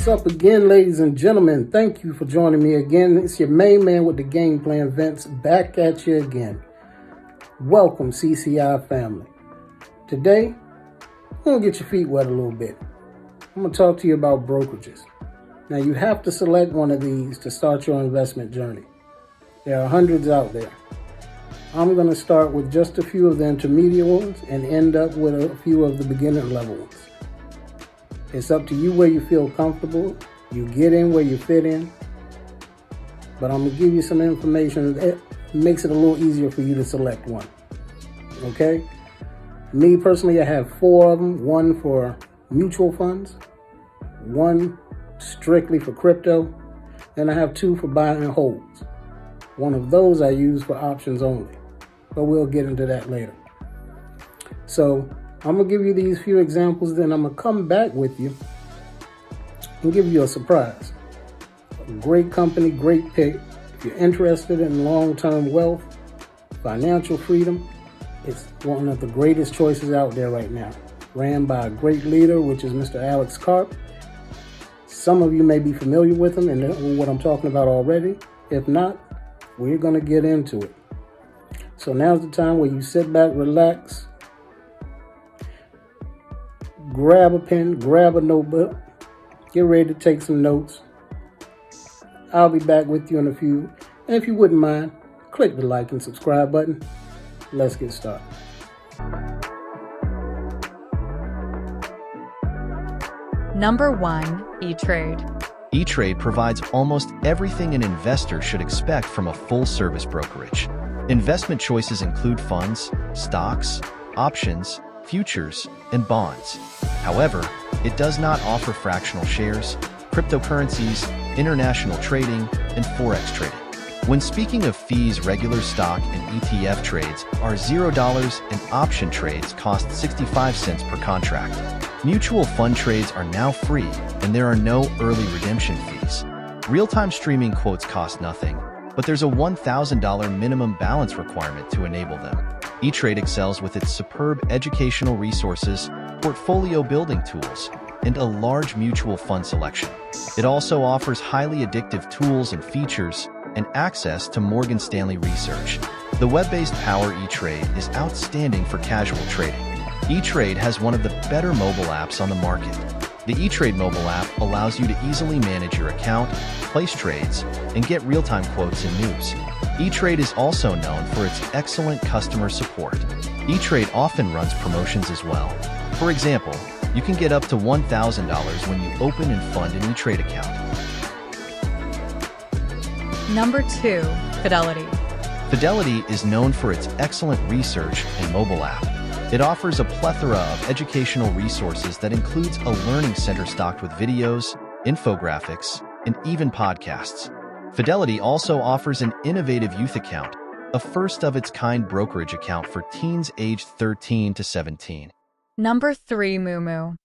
What's up again, ladies and gentlemen? Thank you for joining me again. It's your main man with the game plan, Vince, back at you again. Welcome, CCI family. Today, I'm going to get your feet wet a little bit. I'm going to talk to you about brokerages. Now, you have to select one of these to start your investment journey. There are hundreds out there. I'm going to start with just a few of the intermediate ones and end up with a few of the beginner level ones. It's up to you where you feel comfortable. You get in where you fit in. But I'm going to give you some information that makes it a little easier for you to select one. Okay? Me personally, I have 4 of them. One for mutual funds, one strictly for crypto, and I have 2 for buy and holds. One of those I use for options only, but we'll get into that later. So I'm going to give you these few examples, then I'm going to come back with you and give you a surprise. A great company, great pick. If you're interested in long-term wealth, financial freedom, it's one of the greatest choices out there right now. Ran by a great leader, which is Mr. Alex Karp. Some of you may be familiar with him and know what I'm talking about already. If not, we're going to get into it. So now's the time where you sit back, relax, grab a pen, grab a notebook, get ready to take some notes. I'll be back with you in a few. And if you wouldn't mind, click the like and subscribe button. Let's get started. Number 1, E-Trade. E-Trade provides almost everything an investor should expect from a full-service brokerage. Investment choices include funds, stocks, options, futures, and bonds. However, it does not offer fractional shares, cryptocurrencies, international trading, and forex trading. When speaking of fees, regular stock and ETF trades are $0 and option trades cost 65 cents per contract. Mutual fund trades are now free and there are no early redemption fees. Real-time streaming quotes cost nothing, but there's a $1,000 minimum balance requirement to enable them. E-Trade excels with its superb educational resources, portfolio building tools, and a large mutual fund selection. It also offers highly addictive tools and features and access to Morgan Stanley research. The web-based Power E-Trade is outstanding for casual trading. E-Trade has one of the better mobile apps on the market. The E-Trade mobile app allows you to easily manage your account, place trades, and get real-time quotes and news. E-Trade is also known for its excellent customer support. E-Trade often runs promotions as well. For example, you can get up to $1,000 when you open and fund an E-Trade account. Number 2, Fidelity. Fidelity is known for its excellent research and mobile app. It offers a plethora of educational resources that includes a learning center stocked with videos, infographics, and even podcasts. Fidelity also offers an innovative youth account, a first-of-its-kind brokerage account for teens aged 13 to 17. Number 3, Moomoo.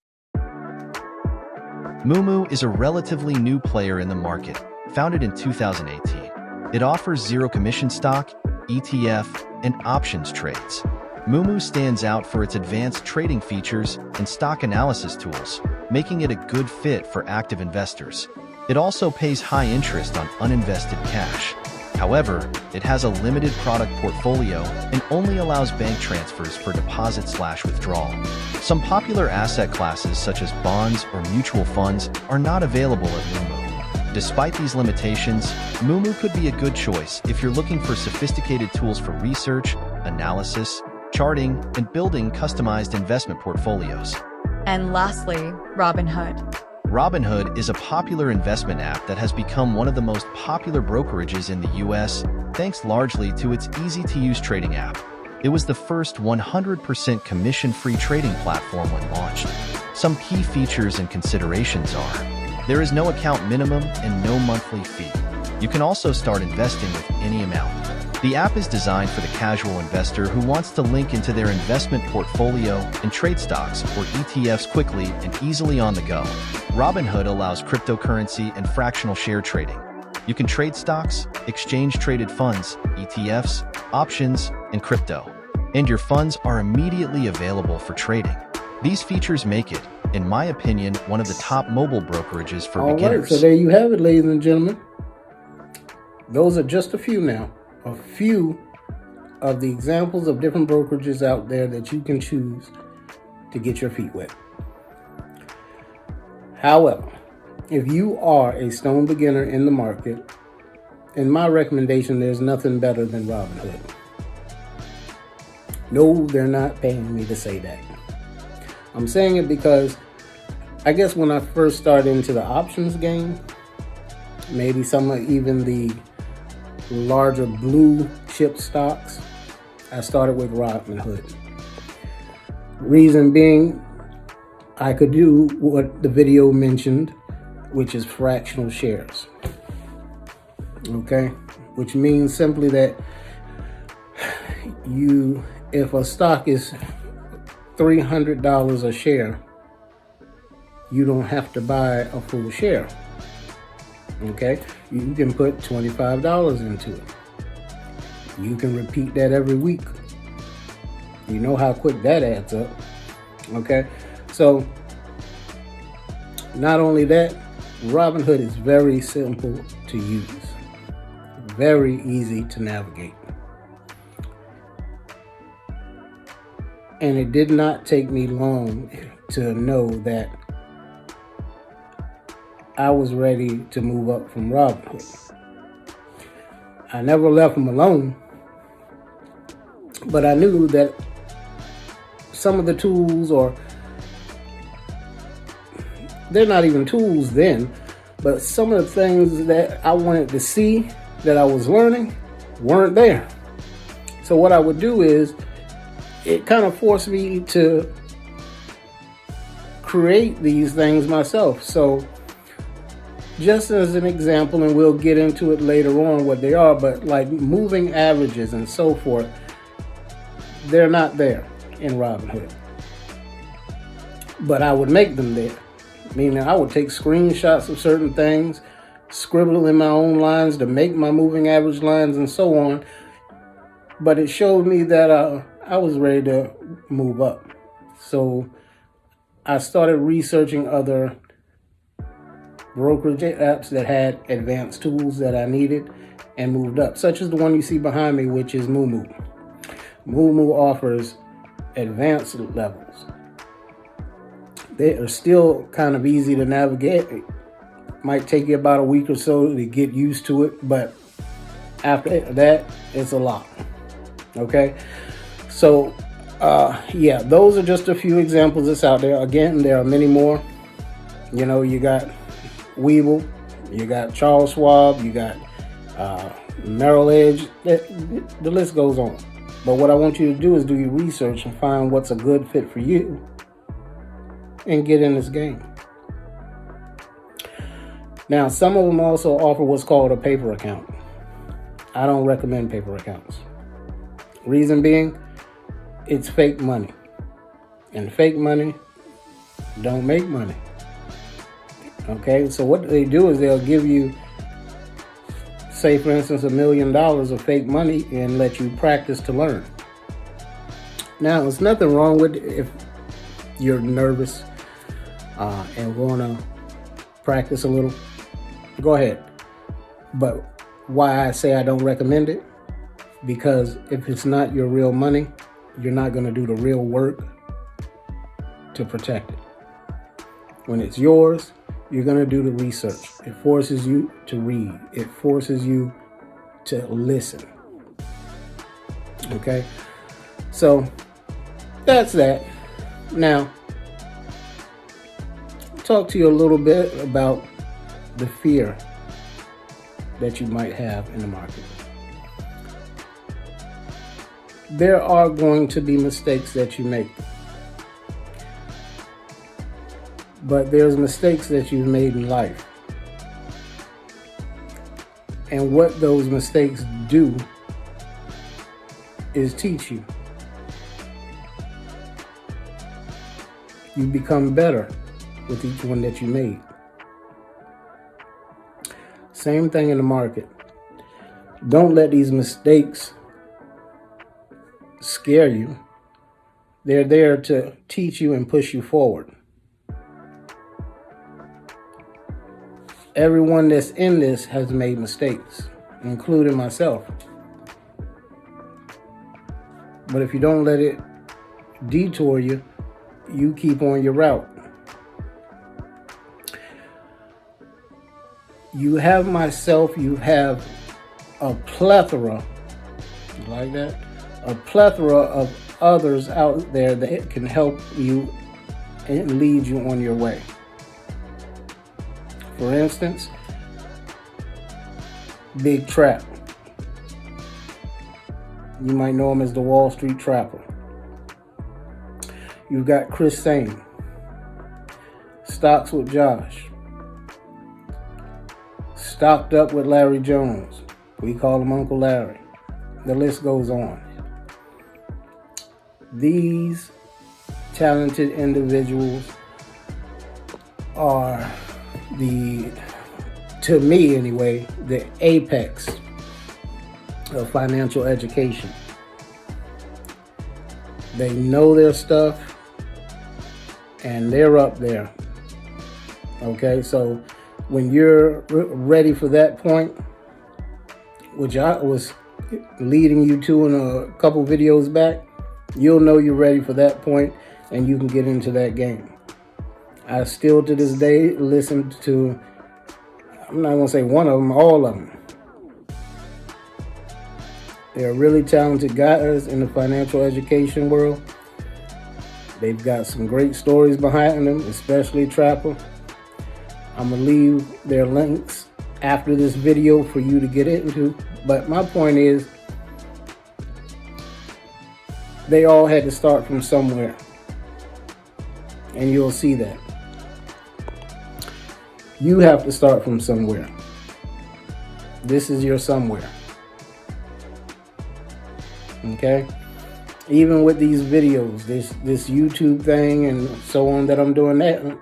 Moomoo is a relatively new player in the market, founded in 2018. It offers zero-commission stock, ETF, and options trades. Moomoo stands out for its advanced trading features and stock analysis tools, making it a good fit for active investors. It also pays high interest on uninvested cash. However, it has a limited product portfolio and only allows bank transfers for deposit/withdrawal. Some popular asset classes such as bonds or mutual funds are not available at Moomoo. Despite these limitations, Moomoo could be a good choice if you're looking for sophisticated tools for research, analysis, charting, and building customized investment portfolios. And lastly, Robinhood. Robinhood is a popular investment app that has become one of the most popular brokerages in the US, thanks largely to its easy-to-use trading app. It was the first 100% commission-free trading platform when launched. Some key features and considerations are: there is no account minimum and no monthly fee. You can also start investing with any amount. The app is designed for the casual investor who wants to link into their investment portfolio and trade stocks or ETFs quickly and easily on the go. Robinhood allows cryptocurrency and fractional share trading. You can trade stocks, exchange-traded funds, ETFs, options, and crypto. And your funds are immediately available for trading. These features make it in my opinion, one of the top mobile brokerages for All beginners. right, so there you have it, ladies and gentlemen. Those are just a few now. A few of the examples of different brokerages out there that you can choose to get your feet wet. However, if you are a stone beginner in the market, in my recommendation, there's nothing better than Robinhood. No, they're not paying me to say that. I'm saying it because I guess when I first started into the options game, maybe some of even the larger blue chip stocks, I started with Robinhood. Reason being, I could do what the video mentioned, which is fractional shares. Okay? Which means simply that if a stock is $300 a share, you don't have to buy a full share. Okay? You can put $25 into it. You can repeat that every week. You know how quick that adds up. Okay? So, not only that, Robinhood is very simple to use. Very easy to navigate. And it did not take me long to know that I was ready to move up from Robinhood. I never left them alone, but I knew that some of the tools, or they're not even tools then, but some of the things that I wanted to see that I was learning weren't there. So what I would do is, it kind of forced me to create these things myself. So just as an example, and we'll get into it later on what they are, but like moving averages and so forth, they're not there in Robinhood. But I would make them there. Meaning I would take screenshots of certain things, scribble in my own lines to make my moving average lines and so on. But it showed me that I was ready to move up. So I started researching other brokerage apps that had advanced tools that I needed and moved up, such as the one you see behind me, which is Moomoo. Moomoo offers advanced levels. They are still kind of easy to navigate. It might take you about a week or so to get used to it, but after that, it's a lot. Okay? So, yeah, those are just a few examples that's out there. Again, there are many more. You know, you got Webull, you got Charles Schwab, you got Merrill Edge. The list goes on. But what I want you to do is do your research and find what's a good fit for you and get in this game. Now, some of them also offer what's called a paper account. I don't recommend paper accounts. Reason being, it's fake money. And fake money don't make money. Okay, so what they do is they'll give you, say for instance, $1 million of fake money and let you practice to learn. Now, there's nothing wrong with it if you're nervous and want to practice a little. Go ahead. But why I say I don't recommend it? Because if it's not your real money, you're not going to do the real work to protect it. When it's yours, you're going to do the research. It forces you to read. It forces you to listen. Okay? So, that's that. Now, talk to you a little bit about the fear that you might have in the market. There are going to be mistakes that you make. But there's mistakes that you've made in life. And what those mistakes do is teach you. You become better with each one that you made. Same thing in the market. Don't let these mistakes scare you. They're there to teach you and push you forward. everyone that's in this has made mistakes, including myself. But if you don't let it detour you, you keep on your route. You have myself, you have a plethora, like that, a plethora of others out there that can help you and lead you on your way. For instance, Big Trap. You might know him as the Wall Street Trapper. You've got Chris Sane, Stocks with Josh, Stocked Up with Larry Jones. We call him Uncle Larry. The list goes on. These talented individuals are to me anyway, the apex of financial education. They know their stuff and they're up there. Okay, so when you're ready for that point, which I was leading you to in a couple videos back, you'll know you're ready for that point and you can get into that game. I still to this day listen to, I'm not going to say one of them, all of them. They're really talented guys in the financial education world. They've got some great stories behind them, especially Trapper. I'm going to leave their links after this video for you to get into. But my point is, they all had to start from somewhere. And you'll see that. You have to start from somewhere. This is your somewhere. Okay? Even with these videos, this YouTube thing and so on that I'm doing,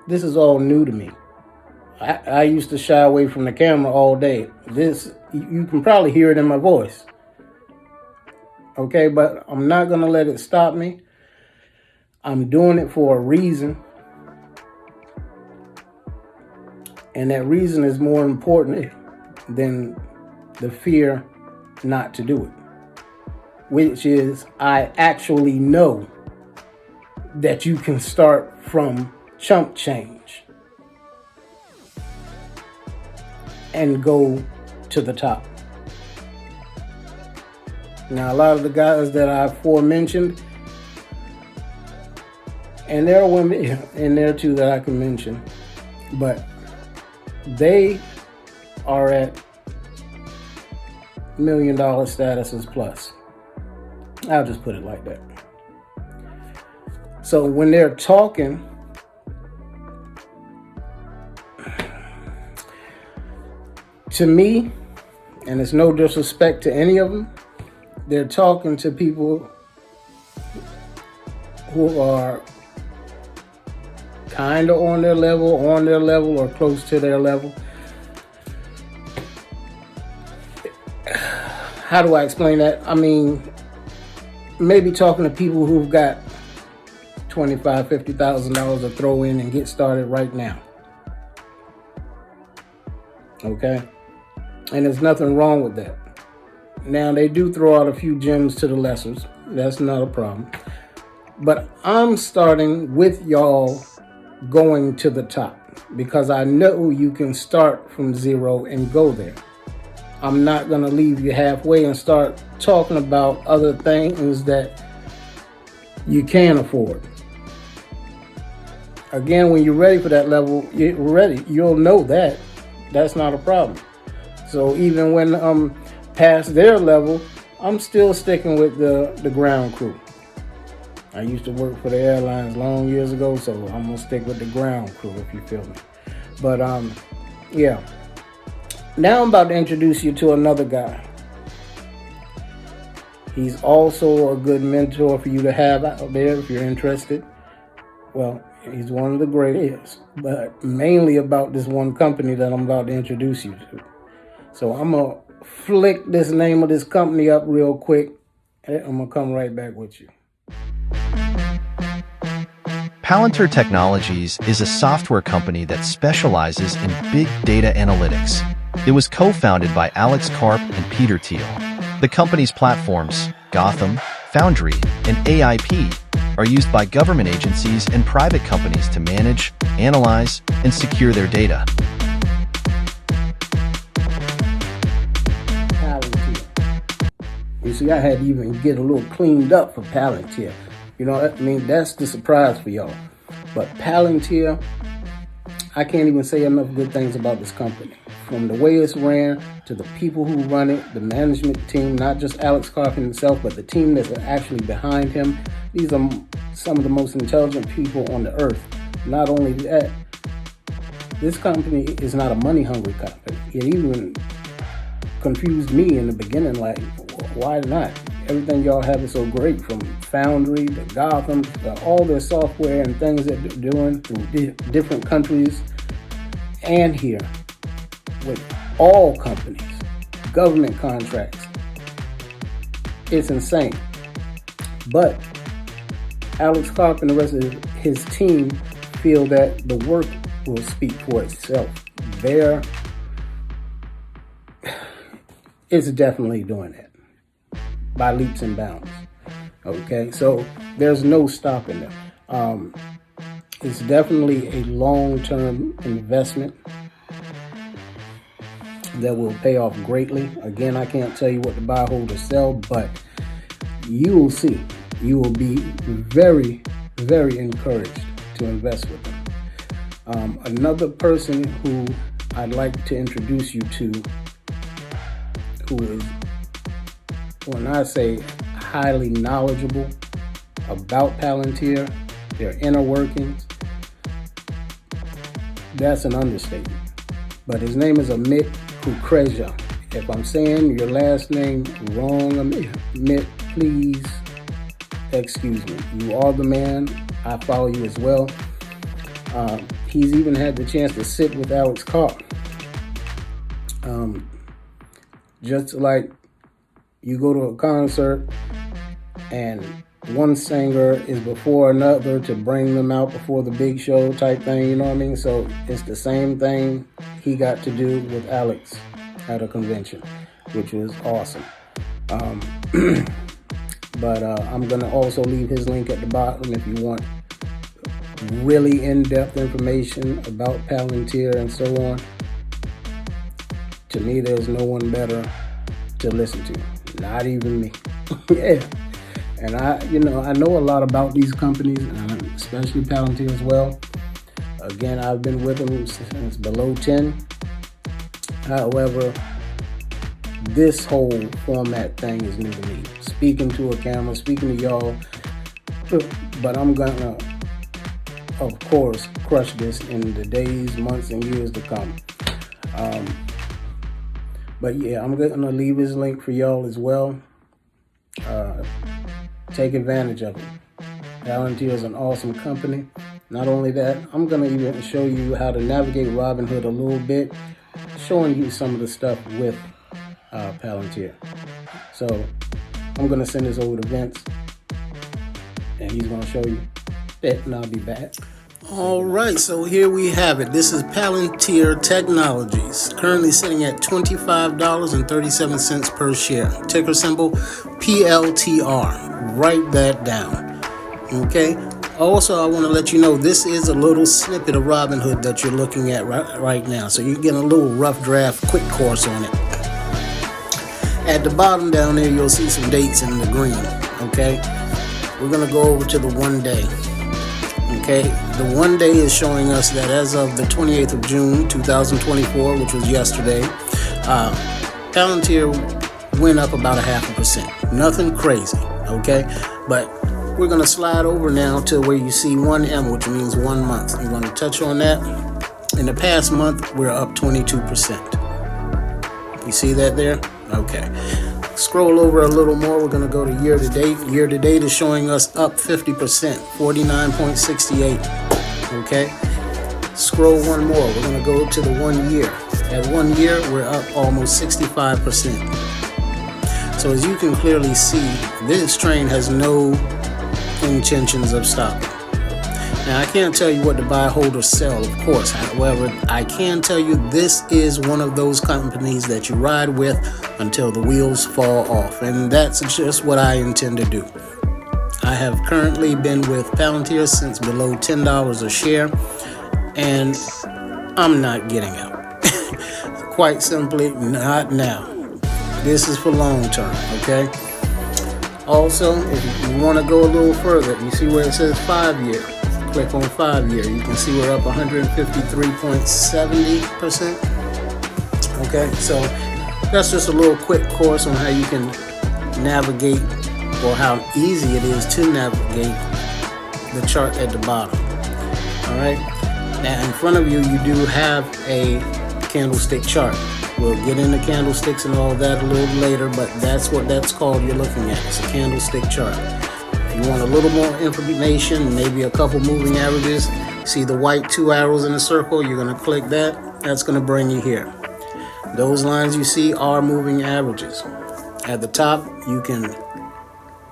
this is all new to me. I used to shy away from the camera all day. This, you can probably hear it in my voice. Okay, but I'm not going to let it stop me. I'm doing it for a reason. And that reason is more important than the fear not to do it. Which is, I actually know that you can start from chump change and go to the top. Now, a lot of the guys that I aforementioned, and there are women in there too that I can mention, but they are at $1 million statuses plus. I'll just put it like that. So when they're talking, to me, and it's no disrespect to any of them, they're talking to people who are kind of on their level, or close to their level. How do I explain that? I mean, maybe talking to people who've got $25,000, $50,000 to throw in and get started right now. Okay? And there's nothing wrong with that. Now, they do throw out a few gems to the lessers. That's not a problem. But I'm starting with y'all going to the top because I know you can start from zero and go there. I'm not going to leave you halfway and start talking about other things that you can't afford. Again, when you're ready for that level, you're ready. You'll know that. That's not a problem. So even when I'm past their level, I'm still sticking with the ground crew. I used to work for the airlines long years ago, so I'm going to stick with the ground crew, if you feel me. But, yeah. Now I'm about to introduce you to another guy. He's also a good mentor for you to have out there if you're interested. Well, he's one of the greatest, but mainly about this one company that I'm about to introduce you to. So I'm going to flick this name of this company up real quick, and I'm going to come right back with you. Palantir Technologies is a software company that specializes in big data analytics. It was co-founded by Alex Karp and Peter Thiel. The company's platforms, Gotham, Foundry, and AIP, are used by government agencies and private companies to manage, analyze, and secure their data. Palantir. You see, I had to even get a little cleaned up for Palantir. You know, I mean, that's the surprise for y'all. But Palantir, I can't even say enough good things about this company. From the way it's ran, to the people who run it, the management team, not just Alex Carpenter himself, but the team that's actually behind him. These are some of the most intelligent people on the earth. Not only that, this company is not a money-hungry company. It even confused me in the beginning, like, why not? Everything y'all have is so great, from Foundry to Gotham, to all their software and things that they're doing through different countries and here with all companies, government contracts. It's insane. But Alex Karp and the rest of his team feel that the work will speak for itself. It's definitely doing it by leaps and bounds. Okay, so there's no stopping them. It's definitely a long-term investment that will pay off greatly. Again, I can't tell you what to buy, hold, or sell, but you will see. You will be very, very encouraged to invest with them. Another person who I'd like to introduce you to, who is, when I say highly knowledgeable about Palantir, their inner workings, that's an understatement. But his name is Amit Kukreja. If I'm saying your last name wrong, Amit, please excuse me. You are the man. I follow you as well. He's even had the chance to sit with Alex Karp. Just like you go to a concert and one singer is before another to bring them out before the big show type thing, you know what I mean? So it's the same thing he got to do with Alex at a convention, which was awesome. But I'm going to also leave his link at the bottom if you want really in-depth information about Palantir and so on. To me, there's no one better to listen to. Not even me. Yeah. And I know a lot about these companies, especially Palantir as well. Again, I've been with them since below 10. However, this whole format thing is new to me. Speaking to a camera, speaking to y'all. But I'm gonna, of course, crush this in the days, months, and years to come. But yeah, I'm gonna leave his link for y'all as well. Take advantage of it. Palantir is an awesome company. Not only that, I'm gonna even show you how to navigate Robinhood a little bit, showing you some of the stuff with Palantir. So I'm gonna send this over to Vince, and he's gonna show you it, and I'll be back. All right, so here we have it. This is Palantir Technologies, currently sitting at $25.37 per share. Ticker symbol PLTR. Write that down. Okay. Also, I want to let you know this is a little snippet of Robinhood that you're looking at right now. So you're getting a little rough draft, quick course on it. At the bottom down there, you'll see some dates in the green. Okay. We're gonna go over to the 1 day. Okay, the 1 day is showing us that as of the 28th of June, 2024, which was yesterday, Palantir went up about 0.5%. Nothing crazy, okay? But we're going to slide over now to where you see 1M, which means 1 month. You're going to touch on that. In the past month, we're up 22%. You see that there? Okay. Scroll over a little more. We're going to go to year to date. Year to date is showing us up 50%, 49.68. Okay. Scroll one more. We're going to go to the 1 year. At 1 year, we're up almost 65%. So as you can clearly see, this train has no intentions of stopping. Now, I can't tell you what to buy, hold, or sell, of course. However, I can tell you this is one of those companies that you ride with until the wheels fall off. And that's just what I intend to do. I have currently been with Palantir since below $10 a share, and I'm not getting out. Quite simply, not now. This is for long term, okay? Also, if you want to go a little further, you see where it says 5 year. Click on 5 year. You can see we're up 153.70%. Okay, so that's just a little quick course on how you can navigate, or how easy it is to navigate the chart at the bottom. All right, now in front of you, you do have a candlestick chart. We'll get into candlesticks and all that a little later, but that's what that's called you're looking at. It's a candlestick chart. If you want a little more information, maybe a couple moving averages, see the white 2 arrows in a circle, you're going to click that. That's going to bring you here. Those lines you see are moving averages. At the top, you can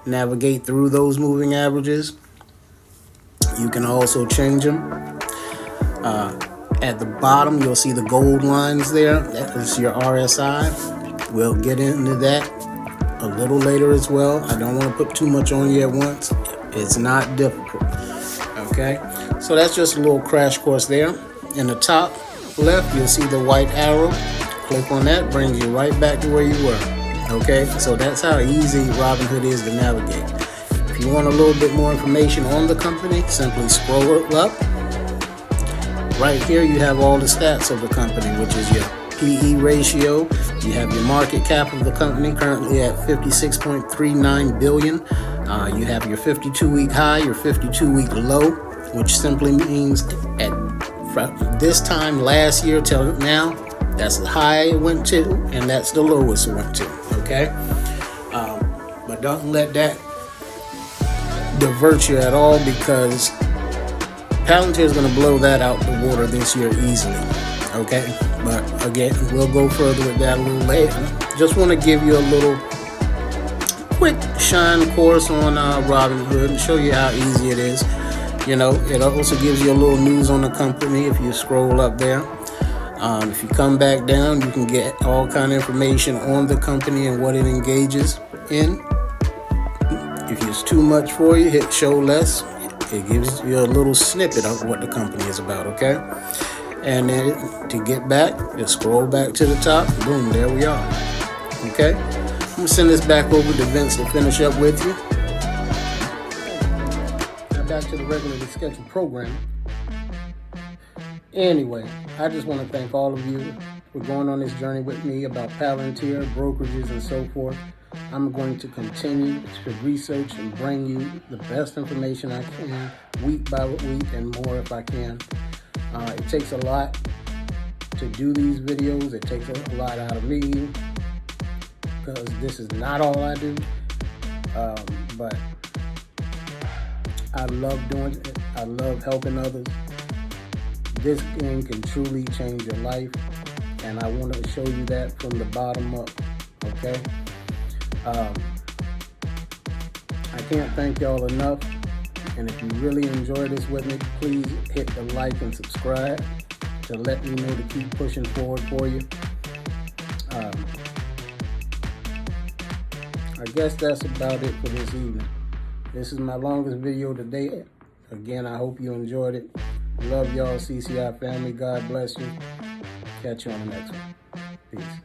navigate through those moving averages. You can also change them. At the bottom, you'll see the gold lines there. That is your RSI. We'll get into that a little later as well. I don't want to put too much on you at once. It's not difficult. Okay, so that's just a little crash course there. In the top left, you'll see the white arrow. Click on that, brings you right back to where you were. Okay, so that's how easy Robinhood is to navigate. If you want a little bit more information on the company, simply scroll up. Right here, you have all the stats of the company, which is your PE ratio. You have your market cap of the company currently at $56.39 billion. You have your 52-week high, your 52-week low, which simply means at this time last year till now, that's the high it went to, and that's the lowest it went to. Okay, but don't let that divert you at all, because Palantir is going to blow that out the water this year easily. Okay, but again, we'll go further with that a little later. Just want to give you a little quick shine course on Robinhood and show you how easy it is. You know, it also gives you a little news on the company if you scroll up there. If you come back down, you can get all kind of information on the company and what it engages in. If it's too much for you, hit show less. It gives you a little snippet of what the company is about, okay? And then to get back, just scroll back to the top. Boom, there we are. Okay? I'm going to send this back over to Vince to finish up with you. Now back to the regularly scheduled program. Anyway, I just want to thank all of you for going on this journey with me about Palantir, brokerages, and so forth. I'm going to continue to research and bring you the best information I can, week by week, and more if I can. It takes a lot to do these videos. It takes a lot out of me, because this is not all I do. But I love doing it. I love helping others. This game can truly change your life, and I want to show you that from the bottom up, okay? I can't thank y'all enough, and if you really enjoy this with me, please hit the like and subscribe to let me know to keep pushing forward for you. I guess that's about it for this evening. This is my longest video today. Again, I hope you enjoyed it. Love y'all, CCI family. God bless you. Catch you on the next one. Peace.